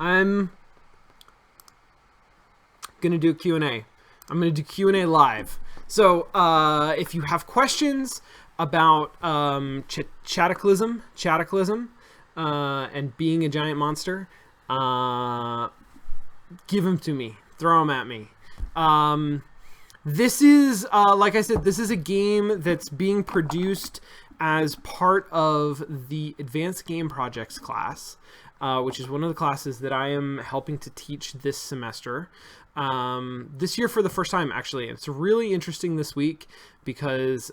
I'm going to do a Q&A. I'm going to do Q&A live. So if you have questions about Chataclysm, and being a giant monster, give them to me. Throw them at me. This is, like I said, this is a game that's being produced as part of the Advanced Game Projects class, which is one of the classes that I am helping to teach this semester. This year for the first time, actually. It's really interesting this week because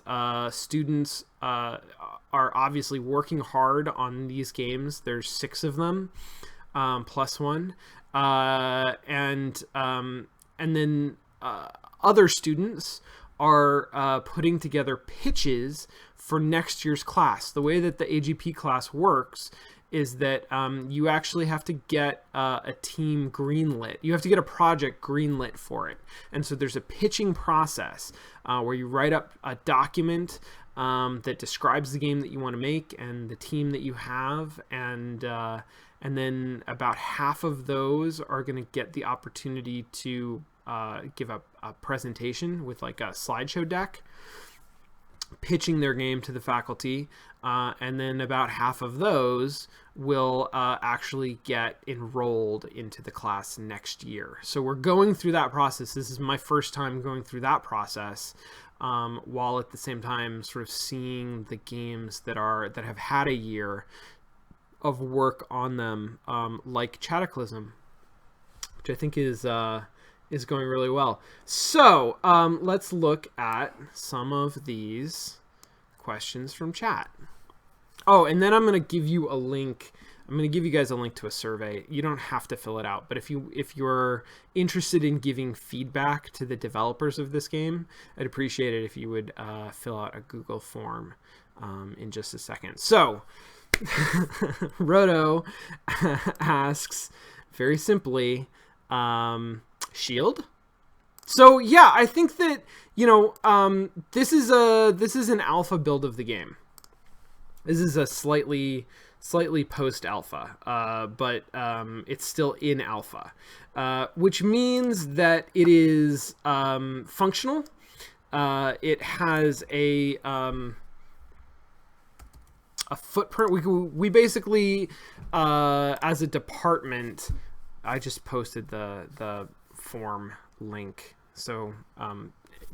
students are obviously working hard on these games. There's 6 of them, plus one. And then other students are putting together pitches for next year's class. The way that the AGP class works is that you actually have to get a team greenlit. You have to get a project greenlit for it. And so there's a pitching process where you write up a document that describes the game that you want to make and the team that you have. And then about half of those are going to get the opportunity to give a presentation with like a slideshow deck, pitching their game to the faculty, and then about half of those will actually get enrolled into the class next year. So we're going through that process. This is my first time going through that process, while at the same time sort of seeing the games that have had a year of work on them, like Chataclysm, which I think is going really well. So let's look at some of these questions from chat. Oh, and then I'm going to give you a link. I'm going to give you guys a link to a survey. You don't have to fill it out, but if you're interested in giving feedback to the developers of this game, I'd appreciate it if you would fill out a Google form in just a second. So Roto asks very simply, shield. So yeah, I think that, this is an alpha build of the game. This is a slightly post alpha, but it's still in alpha, which means that it is functional. It has a footprint. We basically, as a department, I just posted the form link, so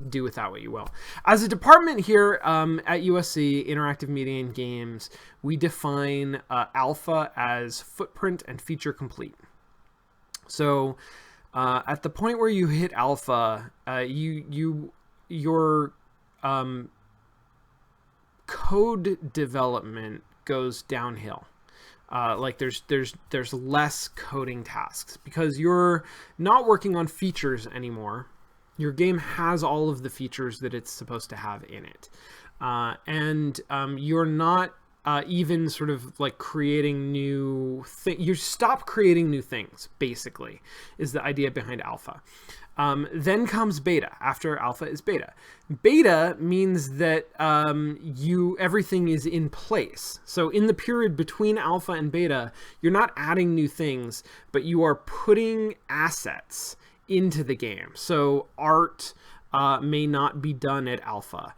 do with that what you will. As a department here at USC, Interactive Media and Games, we define alpha as footprint and feature complete. So at the point where you hit alpha, your code development goes downhill. Like there's less coding tasks because you're not working on features anymore. Your game has all of the features that it's supposed to have in it, and you're not even sort of like creating new things. You stop creating new things, basically, is the idea behind alpha. Then comes beta. After alpha is beta. Beta means that everything is in place. So in the period between alpha and beta, you're not adding new things, but you are putting assets into the game. So art may not be done at alpha.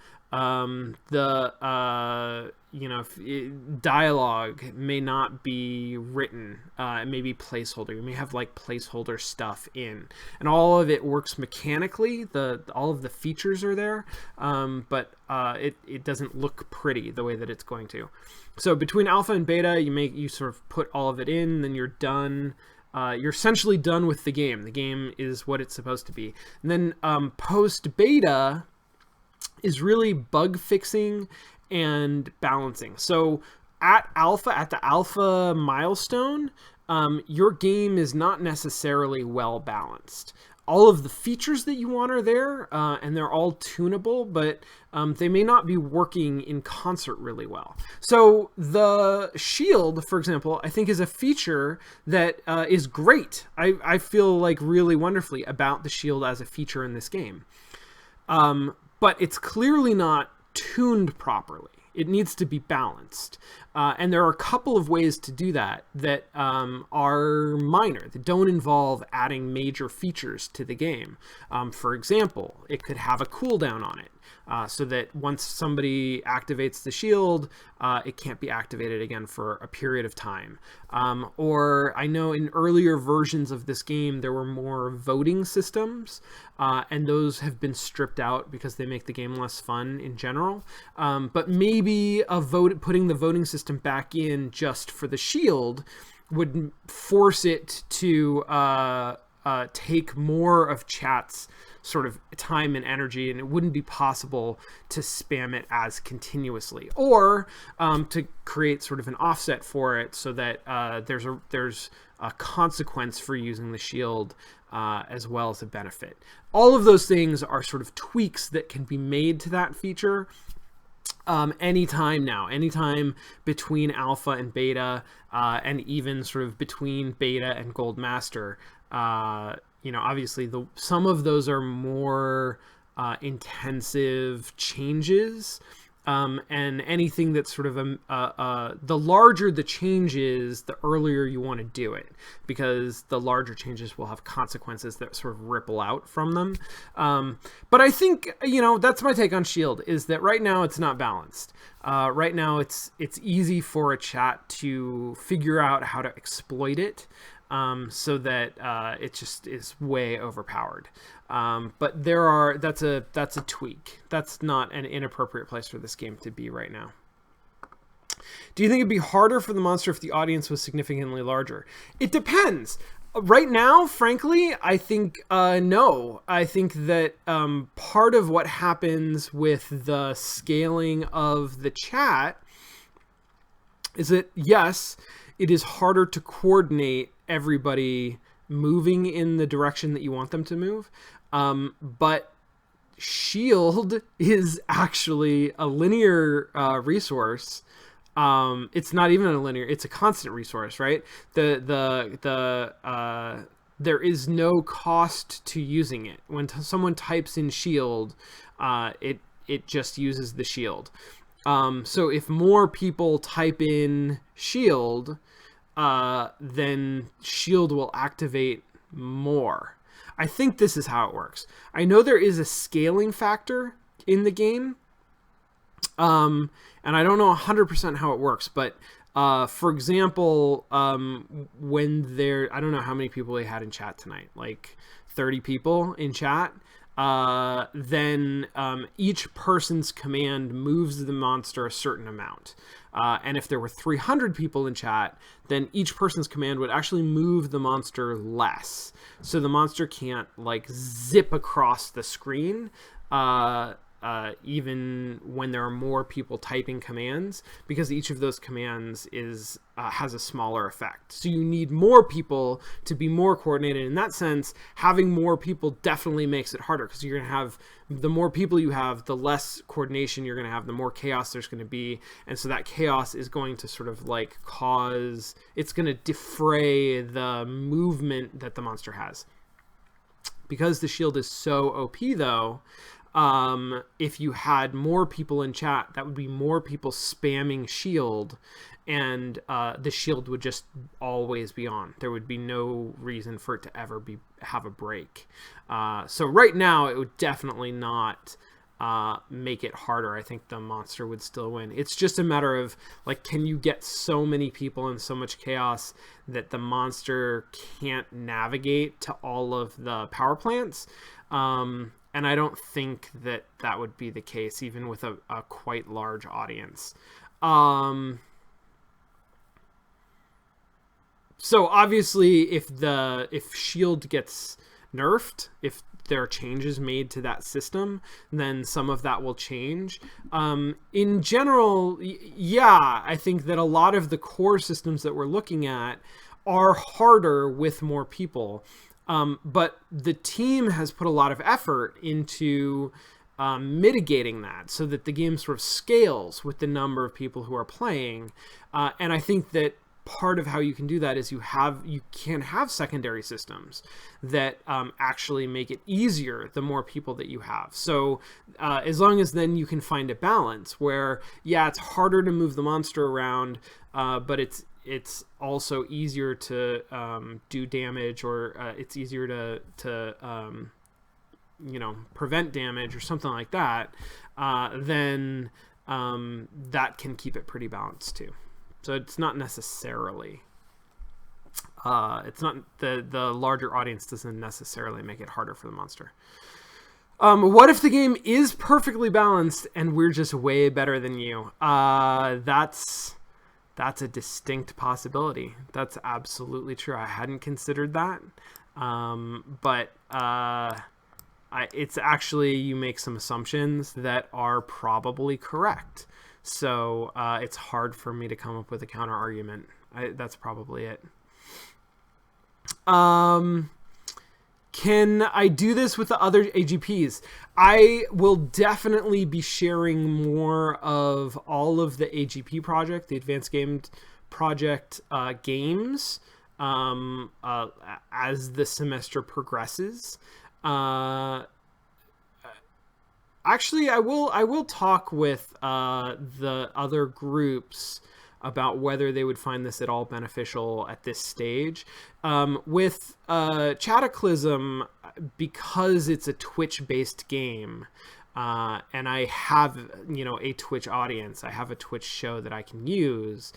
Dialogue may not be written. It may be placeholder. You may have like placeholder stuff in, and all of it works mechanically. All of the features are there, but it doesn't look pretty the way that it's going to. So between alpha and beta, you sort of put all of it in, then you're done. You're essentially done with the game. The game is what it's supposed to be. And then post beta is really bug fixing and balancing. So at the alpha milestone, your game is not necessarily well balanced. All of the features that you want are there, and they're all tunable, but they may not be working in concert really well. So the shield, for example, I think is a feature that is great. I feel like really wonderfully about the shield as a feature in this game. But it's clearly not tuned properly. It needs to be balanced. And there are a couple of ways to do that are minor, that don't involve adding major features to the game. For example, it could have a cooldown on it. So that once somebody activates the shield, it can't be activated again for a period of time. Or I know in earlier versions of this game, there were more voting systems, and those have been stripped out because they make the game less fun in general. But maybe putting the voting system back in just for the shield would force it to take more of chat's sort of time and energy, and it wouldn't be possible to spam it as continuously, or to create sort of an offset for it so that there's a consequence for using the shield as well as a benefit. All of those things are sort of tweaks that can be made to that feature anytime between alpha and beta, and even sort of between beta and gold master. Obviously some of those are more intensive changes, and anything that's sort of the larger the changes, the earlier you want to do it, because the larger changes will have consequences that sort of ripple out from them. But I think, that's my take on Shield, is that right now it's not balanced. Right now it's easy for a chat to figure out how to exploit it, so that it just is way overpowered. But that's a tweak. That's not an inappropriate place for this game to be right now. Do you think it'd be harder for the monster if the audience was significantly larger? It depends. Right now, frankly, I think no. I think that part of what happens with the scaling of the chat is that, yes, it is harder to coordinate everybody moving in the direction that you want them to move. But Shield is actually a linear resource. It's not even a linear, it's a constant resource, right? There is no cost to using it. When someone types in Shield, it just uses the Shield. So if more people type in Shield, then Shield will activate more. I think this is how it works. I know there is a scaling factor in the game, and I don't know 100% how it works, but for example, when I don't know how many people they had in chat tonight, like 30 people in chat, then each person's command moves the monster a certain amount. And if there were 300 people in chat, then each person's command would actually move the monster less. So the monster can't zip across the screen, even when there are more people typing commands, because each of those commands has a smaller effect. So you need more people to be more coordinated. In that sense, having more people definitely makes it harder, because you're going to have, the more people you have, the less coordination you're going to have, the more chaos there's going to be. And so that chaos is going to sort of it's going to defray the movement that the monster has. Because the shield is so OP though, if you had more people in chat, that would be more people spamming shield, and the shield would just always be on. There would be no reason for it to ever have a break. So right now, it would definitely not make it harder. I think the monster would still win. It's just a matter of, can you get so many people and so much chaos that the monster can't navigate to all of the power plants? And I don't think that would be the case, even with a quite large audience. So obviously, if Shield gets nerfed, if there are changes made to that system, then some of that will change. In general, yeah, I think that a lot of the core systems that we're looking at are harder with more people. But the team has put a lot of effort into mitigating that, so that the game sort of scales with the number of people who are playing. And I think that part of how you can do that is you can have secondary systems that actually make it easier the more people that you have. So as long as then you can find a balance where, yeah, it's harder to move the monster around, but it's also easier to do damage, or it's easier to prevent damage or something like that, then that can keep it pretty balanced too. So it's not necessarily, it's not the larger audience doesn't necessarily make it harder for the monster. What if the game is perfectly balanced and we're just way better than you? That's a distinct possibility. That's absolutely true. I hadn't considered that. But it's actually, you make some assumptions that are probably correct. So it's hard for me to come up with a counter argument. That's probably it. Can I do this with the other AGPs? I will definitely be sharing more of all of the AGP project, the Advanced Game Project games, as the semester progresses. Actually, I will talk with the other groups about whether they would find this at all beneficial at this stage. With Chataclysm, because it's a Twitch-based game, and I have, a Twitch audience, I have a Twitch show that I can use,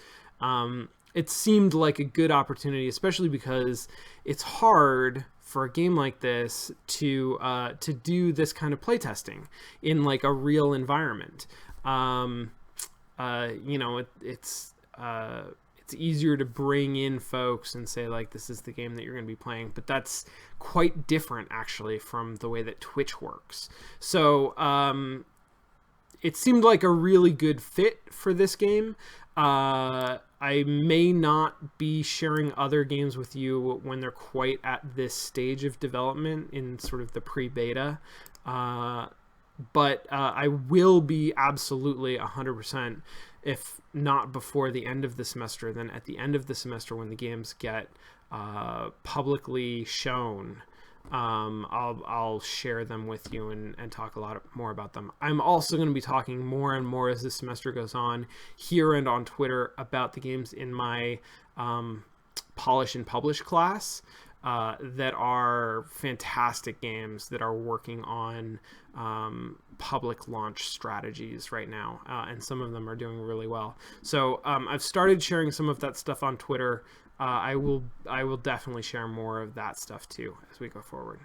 it seemed like a good opportunity, especially because it's hard for a game like this to do this kind of playtesting in like a real environment. It's easier to bring in folks and say, like, this is the game that you're going to be playing, but that's quite different actually from the way that Twitch works. So it seemed like a really good fit for this game. I may not be sharing other games with you when they're quite at this stage of development in sort of the pre-beta. But I will be absolutely 100%, if not before the end of the semester, then at the end of the semester when the games get publicly shown, I'll share them with you and talk a lot more about them. I'm also going to be talking more and more as the semester goes on here and on Twitter about the games in my Polish and Publish class that are fantastic games that are working on public launch strategies right now, and some of them are doing really well. So I've started sharing some of that stuff on Twitter. I will definitely share more of that stuff too as we go forward.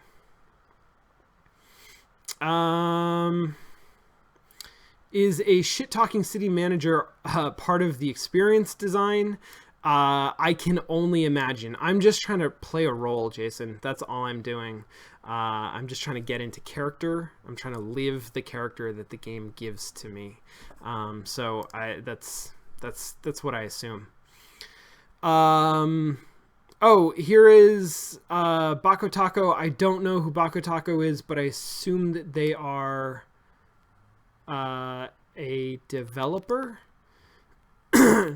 Is a shit-talking city manager part of the experience design? I can only imagine. I'm just trying to play a role, Jason. That's all I'm doing. I'm just trying to get into character. I'm trying to live the character that the game gives to me. So that's what I assume. Oh, here is Bako Taco. I don't know who Bako Taco is, but I assume that they are a developer.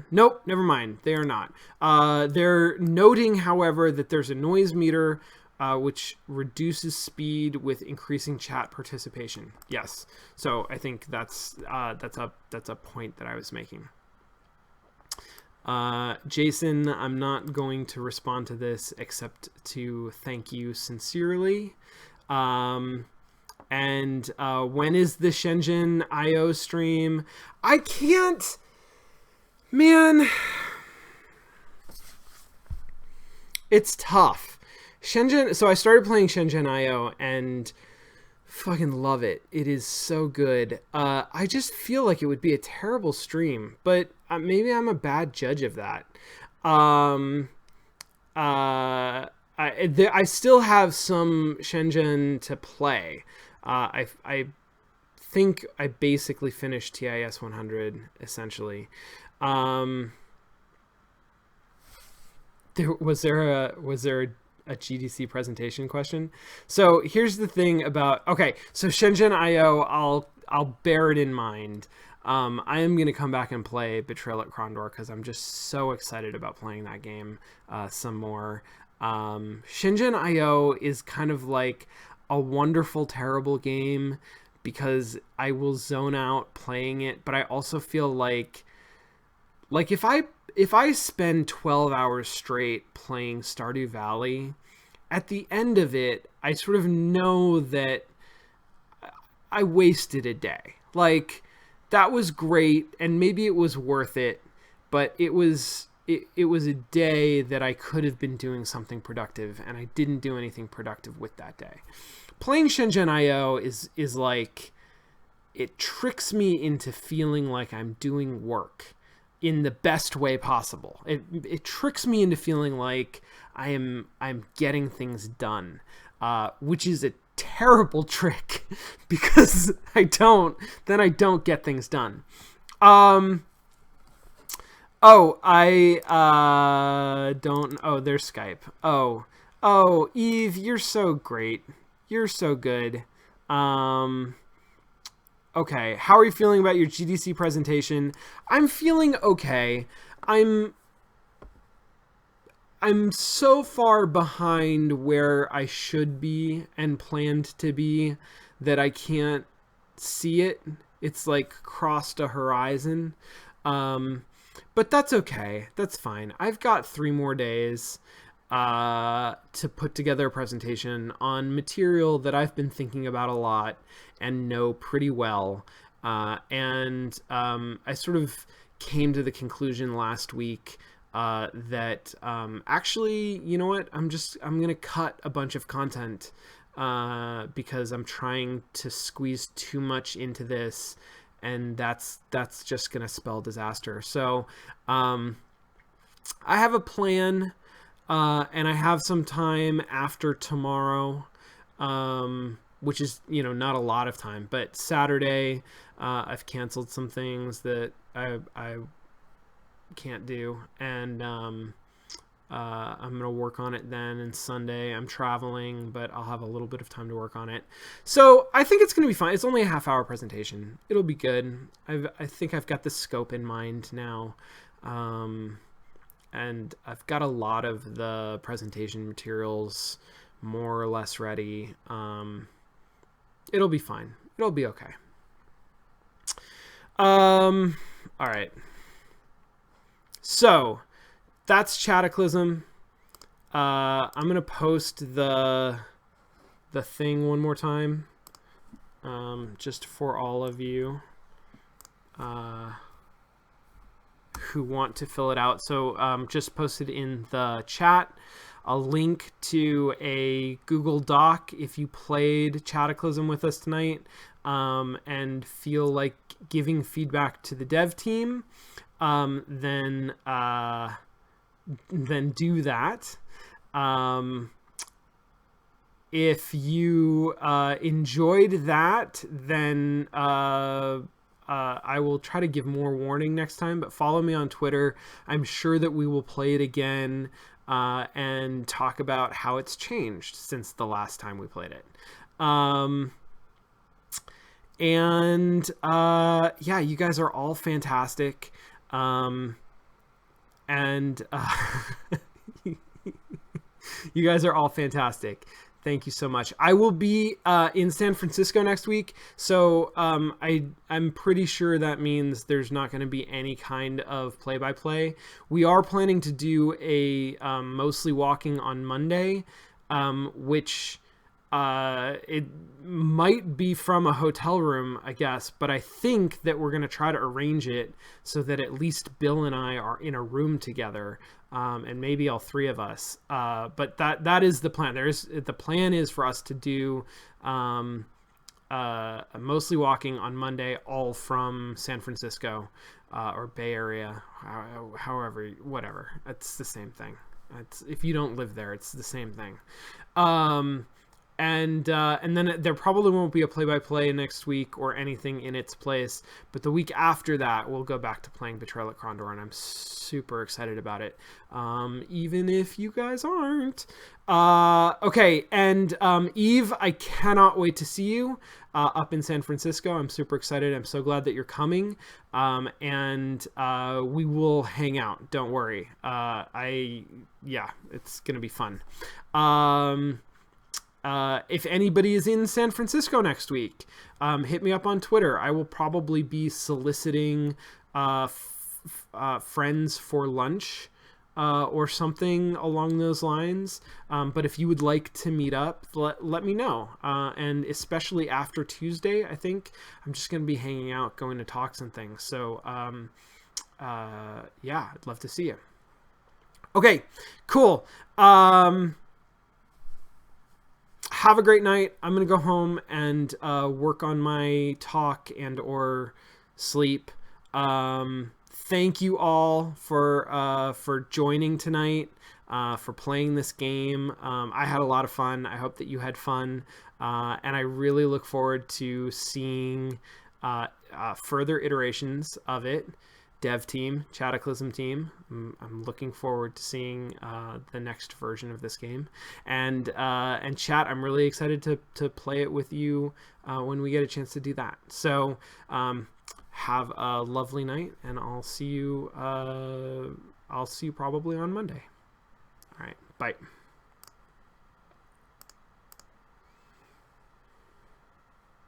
Nope, never mind. They are not. They're noting, however, that there's a noise meter which reduces speed with increasing chat participation. Yes. So I think that's a point that I was making. Jason, I'm not going to respond to this except to thank you sincerely. And when is the ShenZhen IO stream? I can't... Man, it's tough. ShenZhen, so I started playing ShenZhen IO and fucking love it. It is so good. I just feel like it would be a terrible stream, but maybe I'm a bad judge of that. I still have some ShenZhen to play. I think I basically finished TIS 100 essentially. Was there a GDC presentation question? So here's the thing about, okay, so ShenZhen IO, I'll bear it in mind. I am going to come back and play Betrayal at Krondor because I'm just so excited about playing that game some more. ShenZhen IO is kind of like a wonderful, terrible game because I will zone out playing it, but I also feel like if I spend 12 hours straight playing Stardew Valley, at the end of it, I sort of know that I wasted a day. Like, that was great, and maybe it was worth it, but it was a day that I could have been doing something productive, and I didn't do anything productive with that day. Playing ShenZhen IO is like, it tricks me into feeling like I'm doing work in the best way possible. It tricks me into feeling like I'm getting things done, which is a terrible trick because I don't get things done. I don't. Oh, there's Skype. Oh, Eve, you're so great. You're so good. Okay, how are you feeling about your GDC presentation? I'm feeling okay. I'm so far behind where I should be and planned to be that I can't see it. It's like crossed a horizon. But that's okay. That's fine. I've got 3 more days to put together a presentation on material that I've been thinking about a lot and know pretty well. I sort of came to the conclusion last week that actually, you know what? I'm gonna cut a bunch of content because I'm trying to squeeze too much into this, and that's just gonna spell disaster. So I have a plan, and I have some time after tomorrow, which is, you know, not a lot of time, but Saturday I've canceled some things that I can't do, and I'm gonna work on it then. And Sunday I'm traveling, but I'll have a little bit of time to work on it, so I think it's gonna be fine. It's only a half-hour presentation. It'll be good. I think I've got the scope in mind now, and I've got a lot of the presentation materials more or less ready. It'll be fine. It'll be okay. All right. So that's Chataclysm. I'm gonna post the thing one more time, just for all of you who want to fill it out. So just posted in the chat a link to a Google Doc if you played Chataclysm with us tonight, and feel like giving feedback to the dev team. Then do that. If you enjoyed that, then I will try to give more warning next time, but follow me on Twitter. I'm sure that we will play it again and talk about how it's changed since the last time we played it. Yeah, you guys are all fantastic. You guys are all fantastic. Thank you so much. I will be in San Francisco next week, so I'm pretty sure that means there's not going to be any kind of play-by-play. We are planning to do a mostly walking on Monday, which it might be from a hotel room, I guess, but I think that we're going to try to arrange it so that at least Bill and I are in a room together, and maybe all 3 of us. But that is the plan. The plan is for us to do mostly walking on Monday, all from San Francisco or Bay Area, however, whatever. It's the same thing. If you don't live there, it's the same thing. And then there probably won't be a play-by-play next week or anything in its place. But the week after that, we'll go back to playing Betrayal at Krondor, and I'm super excited about it, even if you guys aren't. Okay, and Eve, I cannot wait to see you. up in San Francisco. I'm super excited. I'm so glad that you're coming. And we will hang out. Don't worry. It's going to be fun. If anybody is in San Francisco next week, hit me up on Twitter. I will probably be soliciting friends for lunch or something along those lines. But if you would like to meet up, let me know. And especially after Tuesday, I think I'm just going to be hanging out, going to talks and things. So I'd love to see you. Okay, cool. Have a great night. I'm going to go home and work on my talk and or sleep. Thank you all for joining tonight, for playing this game. I had a lot of fun. I hope that you had fun. And I really look forward to seeing further iterations of it. Dev team, Chataclysm team. I'm looking forward to seeing the next version of this game, and chat. I'm really excited to play it with you when we get a chance to do that. So have a lovely night, and I'll see you. I'll see you probably on Monday. All right, bye.